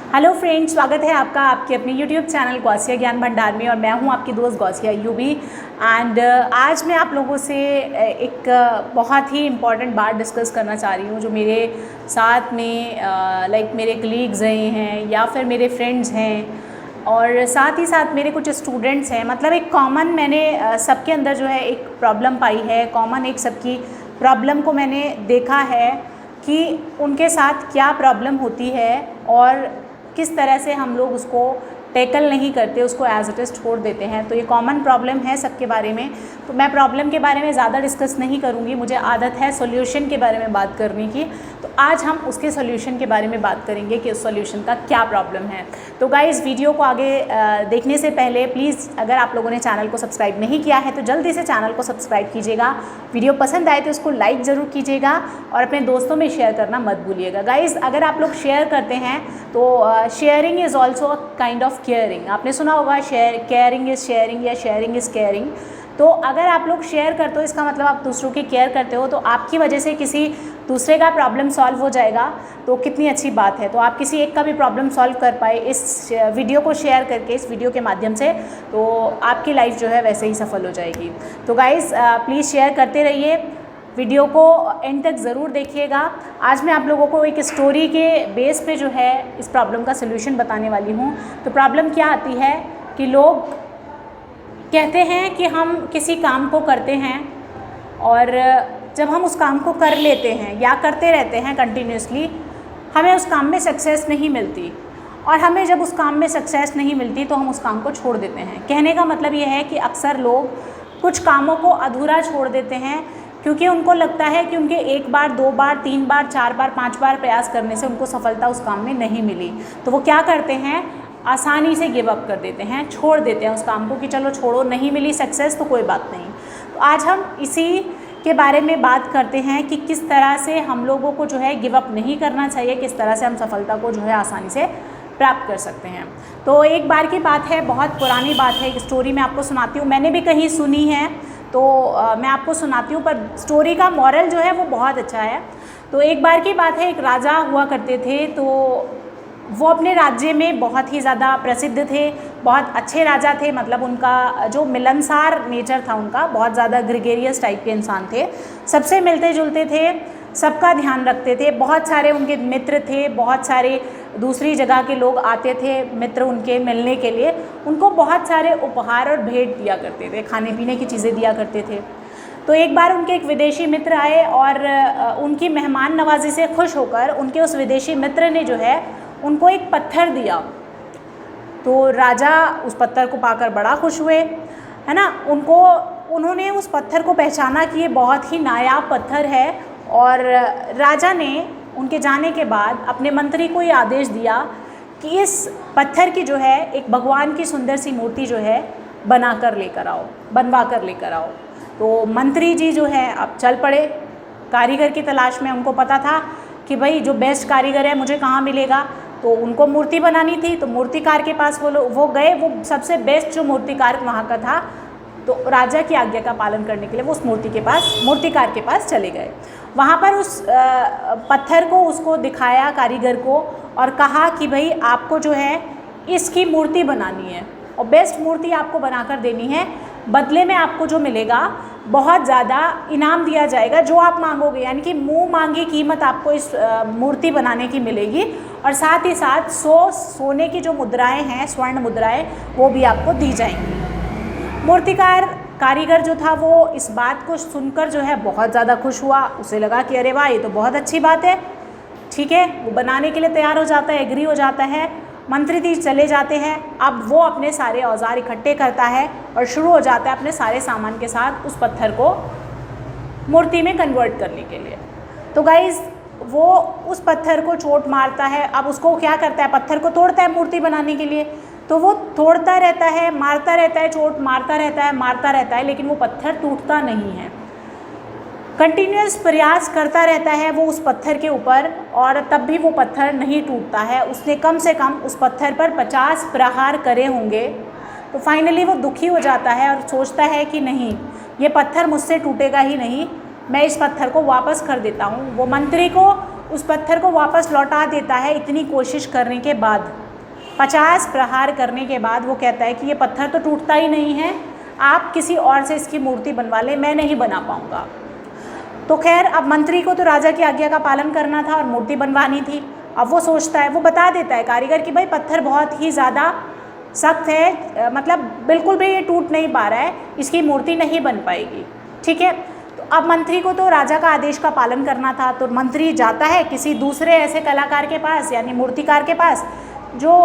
Hello friends, स्वागत है आपका आपके अपने यूट्यूब चैनल गौसिया ज्ञान भंडार में। और मैं हूं आपकी दोस्त गौसिया यूबी। एंड आज मैं आप लोगों से एक बहुत ही इम्पॉर्टेंट बात डिस्कस करना चाह रही हूं, जो मेरे साथ में मेरे कलीग्स रहे हैं या फिर मेरे फ्रेंड्स हैं और साथ ही साथ मेरे कुछ स्टूडेंट्स हैं। मतलब एक कॉमन मैंने सबके अंदर जो है एक प्रॉब्लम पाई है, कॉमन एक सबकी प्रॉब्लम को मैंने देखा है कि उनके साथ क्या प्रॉब्लम होती है और किस तरह से हम लोग उसको टैकल नहीं करते, उसको एज इट इज़ छोड़ देते हैं। तो ये कॉमन प्रॉब्लम है सबके बारे में। तो मैं प्रॉब्लम के बारे में ज़्यादा डिस्कस नहीं करूँगी, मुझे आदत है सॉल्यूशन के बारे में बात करने की। तो आज हम उसके सॉल्यूशन के बारे में बात करेंगे कि उस सॉल्यूशन का क्या प्रॉब्लम है। तो गाइज़, वीडियो को आगे देखने से पहले प्लीज़, अगर आप लोगों ने चैनल को सब्सक्राइब नहीं किया है तो जल्दी से चैनल को सब्सक्राइब कीजिएगा। वीडियो पसंद आए तो उसको लाइक ज़रूर कीजिएगा और अपने दोस्तों में शेयर करना मत भूलिएगा। गाइज़, अगर आप लोग शेयर करते हैं तो sharing is also kind of caring. आपने सुना होगा केयरिंग इज़ शेयरिंग या शेयरिंग इज़ केयरिंग। तो अगर आप लोग शेयर करते हो, इसका मतलब आप दूसरों की केयर करते हो, तो आपकी वजह से किसी दूसरे का प्रॉब्लम सॉल्व हो जाएगा, तो कितनी अच्छी बात है। तो आप किसी एक का भी प्रॉब्लम सॉल्व कर पाए इस वीडियो को शेयर करके, इस वीडियो के माध्यम से, तो आपकी लाइफ जो है वैसे ही सफल हो जाएगी। तो गाइज़, प्लीज़ शेयर करते रहिए, वीडियो को एंड तक ज़रूर देखिएगा। आज मैं आप लोगों को एक स्टोरी के बेस पे जो है इस प्रॉब्लम का सलूशन बताने वाली हूँ। तो प्रॉब्लम क्या आती है कि लोग कहते हैं कि हम किसी काम को करते हैं और जब हम उस काम को कर लेते हैं या करते रहते हैं कंटिन्यूसली, हमें उस काम में सक्सेस नहीं मिलती। और हमें जब उस काम में सक्सेस नहीं मिलती तो हम उस काम को छोड़ देते हैं। कहने का मतलब ये है कि अक्सर लोग कुछ कामों को अधूरा छोड़ देते हैं क्योंकि उनको लगता है कि उनके एक बार, दो बार, तीन बार, चार बार, पांच बार प्रयास करने से उनको सफलता उस काम में नहीं मिली। तो वो क्या करते हैं, आसानी से गिव अप कर देते हैं, छोड़ देते हैं उस काम को कि चलो छोड़ो, नहीं मिली सक्सेस तो कोई बात नहीं। तो आज हम इसी के बारे में बात करते हैं कि किस तरह से हम लोगों को जो है गिव अप नहीं करना चाहिए, किस तरह से हम सफलता को जो है आसानी से प्राप्त कर सकते हैं। तो एक बार की बात है, बहुत पुरानी बात है, एक स्टोरी मैं आपको सुनाती हूँ। मैंने भी कहीं सुनी है तो मैं आपको सुनाती हूँ, पर स्टोरी का मॉरल जो है वो बहुत अच्छा है। तो एक बार की बात है, एक राजा हुआ करते थे। तो वो अपने राज्य में बहुत ही ज़्यादा प्रसिद्ध थे, बहुत अच्छे राजा थे। मतलब उनका जो मिलनसार नेचर था, उनका बहुत ज़्यादा ग्रेगेरियस टाइप के इंसान थे, सबसे मिलते जुलते थे, सबका ध्यान रखते थे। बहुत सारे उनके मित्र थे, बहुत सारे दूसरी जगह के लोग आते थे मित्र उनके मिलने के लिए। उनको बहुत सारे उपहार और भेंट दिया करते थे, खाने पीने की चीज़ें दिया करते थे। तो एक बार उनके एक विदेशी मित्र आए और उनकी मेहमान नवाजी से खुश होकर उनके उस विदेशी मित्र ने जो है उनको एक पत्थर दिया। तो राजा उस पत्थर को पाकर बड़ा खुश हुए, है ना। उन्होंने उस पत्थर को पहचाना कि ये बहुत ही नायाब पत्थर है। और राजा ने उनके जाने के बाद अपने मंत्री को ये आदेश दिया कि इस पत्थर की जो है एक भगवान की सुंदर सी मूर्ति जो है बनवा कर लेकर आओ। तो मंत्री जी जो है अब चल पड़े कारीगर की तलाश में। उनको पता था कि भाई जो बेस्ट कारीगर है मुझे कहाँ मिलेगा। तो उनको मूर्ति बनानी थी, तो मूर्तिकार के पास वो गए। वो सबसे बेस्ट जो मूर्तिकार वहाँ का था, तो राजा की आज्ञा का पालन करने के लिए वो उस मूर्तिकार के पास चले गए। वहाँ पर उस पत्थर को उसको दिखाया कारीगर को और कहा कि भाई आपको जो है इसकी मूर्ति बनानी है और बेस्ट मूर्ति आपको बनाकर देनी है। बदले में आपको जो मिलेगा, बहुत ज़्यादा इनाम दिया जाएगा, जो आप मांगोगे, यानी कि मुँह मांगी कीमत आपको इस मूर्ति बनाने की मिलेगी। और साथ ही साथ 100 सोने की जो मुद्राएं हैं, स्वर्ण मुद्राएं, वो भी आपको दी जाएंगी। कारीगर जो था वो इस बात को सुनकर जो है बहुत ज़्यादा खुश हुआ। उसे लगा कि अरे वाह, ये तो बहुत अच्छी बात है। ठीक है, वो बनाने के लिए तैयार हो जाता है, एग्री हो जाता है। मंत्री जी चले जाते हैं। अब वो अपने सारे औजार इकट्ठे करता है और शुरू हो जाता है अपने सारे सामान के साथ उस पत्थर को मूर्ति में कन्वर्ट करने के लिए। तो गाइज़, वो उस पत्थर को चोट मारता है। अब उसको क्या करता है, पत्थर को तोड़ता है मूर्ति बनाने के लिए। तो वो तोड़ता रहता है, मारता रहता है, चोट मारता रहता है, लेकिन वो पत्थर टूटता नहीं है। कंटिन्यूअस प्रयास करता रहता है वो उस पत्थर के ऊपर और तब भी वो पत्थर नहीं टूटता है। उसने कम से कम उस पत्थर पर 50 प्रहार करे होंगे। तो फाइनली वो दुखी हो जाता है और सोचता है कि नहीं, ये पत्थर मुझसे टूटेगा ही नहीं, मैं इस पत्थर को वापस कर देता हूँ। वो मंत्री को उस पत्थर को वापस लौटा देता है इतनी कोशिश करने के बाद। 50 प्रहार करने के बाद वो कहता है कि ये पत्थर तो टूटता ही नहीं है, आप किसी और से इसकी मूर्ति बनवा लें, मैं नहीं बना पाऊँगा। तो खैर अब मंत्री को तो राजा की आज्ञा का पालन करना था और मूर्ति बनवानी थी। अब वो सोचता है, वो बता देता है कारीगर कि भाई पत्थर बहुत ही ज़्यादा सख्त है, मतलब बिल्कुल भी ये टूट नहीं पा रहा है, इसकी मूर्ति नहीं बन पाएगी। ठीक है, तो अब मंत्री को तो राजा का आदेश का पालन करना था, तो मंत्री जाता है किसी दूसरे ऐसे कलाकार के पास यानी मूर्तिकार के पास, जो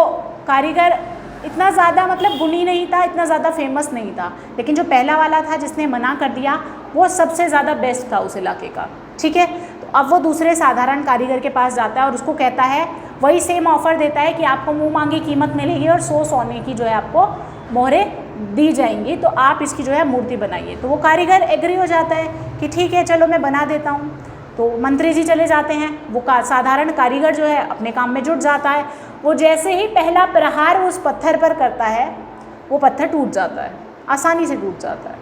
कारीगर इतना ज़्यादा मतलब गुणी नहीं था, इतना ज़्यादा फेमस नहीं था, लेकिन जो पहला वाला था जिसने मना कर दिया वो सबसे ज़्यादा बेस्ट था उस इलाके का। ठीक है, तो अब वो दूसरे साधारण कारीगर के पास जाता है और उसको कहता है, वही सेम ऑफ़र देता है कि आपको मुँह मांगी कीमत मिलेगी और 100 सोने की जो है आपको मोहरें दी जाएंगी, तो आप इसकी जो है मूर्ति बनाइए। तो वो कारीगर एग्री हो जाता है कि ठीक है चलो मैं बना देता हूँ। तो मंत्री जी चले जाते हैं, वो साधारण कारीगर जो है अपने काम में जुट जाता है। वो जैसे ही पहला प्रहार उस पत्थर पर करता है, वो पत्थर टूट जाता है, आसानी से टूट जाता है,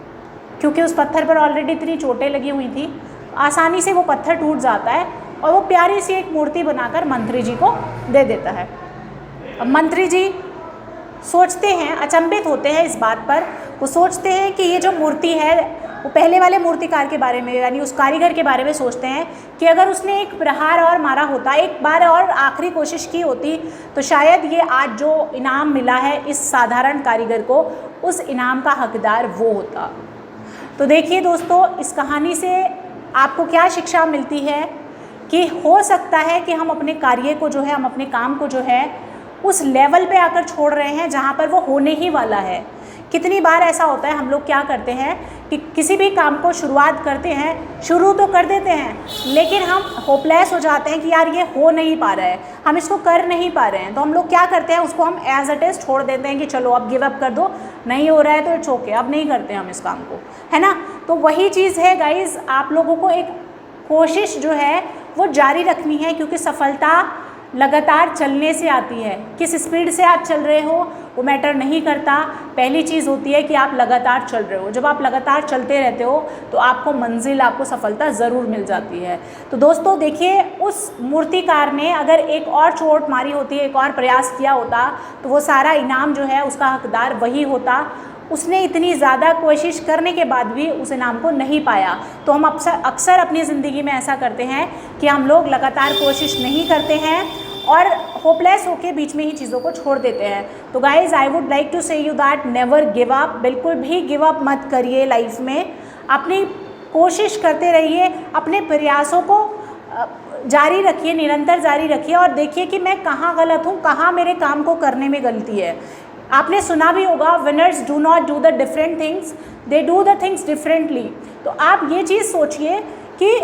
क्योंकि उस पत्थर पर ऑलरेडी इतनी चोटें लगी हुई थी, आसानी से वो पत्थर टूट जाता है और वो प्यारी सी एक मूर्ति बनाकर मंत्री जी को दे देता है। अब मंत्री जी सोचते हैं, अचंभित होते हैं इस बात पर, वो सोचते हैं कि ये जो मूर्ति है, वो पहले वाले मूर्तिकार के बारे में यानी उस कारीगर के बारे में सोचते हैं कि अगर उसने एक प्रहार और मारा होता, एक बार और आखिरी कोशिश की होती, तो शायद ये आज जो इनाम मिला है इस साधारण कारीगर को, उस इनाम का हकदार वो होता। तो देखिए दोस्तों, इस कहानी से आपको क्या शिक्षा मिलती है कि हो सकता है कि हम अपने कार्य को जो है, हम अपने काम को जो है उस लेवल पे आकर छोड़ रहे हैं जहाँ पर वो होने ही वाला है। कितनी बार ऐसा होता है, हम लोग क्या करते हैं कि किसी भी काम को शुरुआत करते हैं, शुरू तो कर देते हैं, लेकिन हम होपलेस हो जाते हैं कि यार ये हो नहीं पा रहा है, हम इसको कर नहीं पा रहे हैं। तो हम लोग क्या करते हैं, उसको हम एज अ टेस्ट छोड़ देते हैं कि चलो अब गिव अप कर दो, नहीं हो रहा है तो इट्स ओके, अब नहीं करते हम इस काम को, है ना। तो वही चीज़ है गाइज़, आप लोगों को एक कोशिश जो है वो जारी रखनी है, क्योंकि सफलता लगातार चलने से आती है। किस स्पीड से आप चल रहे हो वो मैटर नहीं करता, पहली चीज़ होती है कि आप लगातार चल रहे हो। जब आप लगातार चलते रहते हो तो आपको मंजिल, आपको सफलता ज़रूर मिल जाती है। तो दोस्तों देखिए, उस मूर्तिकार ने अगर एक और चोट मारी होती, एक और प्रयास किया होता, तो वो सारा इनाम जो है उसका हकदार वही होता। उसने इतनी ज़्यादा कोशिश करने के बाद भी उस इनाम को नहीं पाया। तो हम अक्सर अपनी ज़िंदगी में ऐसा करते हैं कि हम लोग लगातार कोशिश नहीं करते हैं और होपलेस होके बीच में ही चीज़ों को छोड़ देते हैं। तो guys, I would like to say you that never give up, बिल्कुल भी गिव अप मत करिए लाइफ में, अपनी कोशिश करते रहिए, अपने प्रयासों को जारी रखिए, निरंतर जारी रखिए और देखिए कि मैं कहाँ गलत हूँ, कहाँ मेरे काम को करने में गलती है। आपने सुना भी होगा, winners do not do the different things, they do the things differently. तो आप ये चीज़ सोचिए कि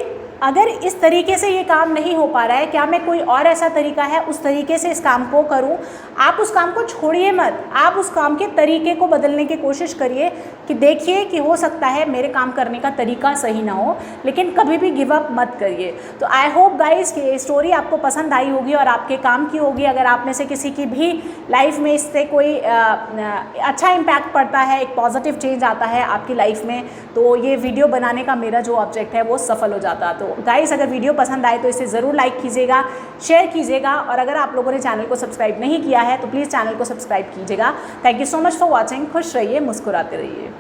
अगर इस तरीके से ये काम नहीं हो पा रहा है, क्या मैं कोई और ऐसा तरीका है उस तरीके से इस काम को करूं। आप उस काम को छोड़िए मत, आप उस काम के तरीके को बदलने की कोशिश करिए कि देखिए कि हो सकता है मेरे काम करने का तरीका सही ना हो, लेकिन कभी भी गिव अप मत करिए। तो आई होप गाइस कि ये स्टोरी आपको पसंद आई होगी और आपके काम की होगी। अगर आप में से किसी की भी लाइफ में इससे कोई अच्छा इम्पैक्ट पड़ता है, एक पॉजिटिव चेंज आता है आपकी लाइफ में, तो ये वीडियो बनाने का मेरा जो ऑब्जेक्ट है वो सफल हो जाता। तो गाइस, अगर वीडियो पसंद आए तो इसे ज़रूर लाइक कीजिएगा, शेयर कीजिएगा और अगर आप लोगों ने चैनल को सब्सक्राइब नहीं किया है तो प्लीज़ चैनल को सब्सक्राइब कीजिएगा। Thank you so much for watching. खुश रहिए, मुस्कुराते रहिए।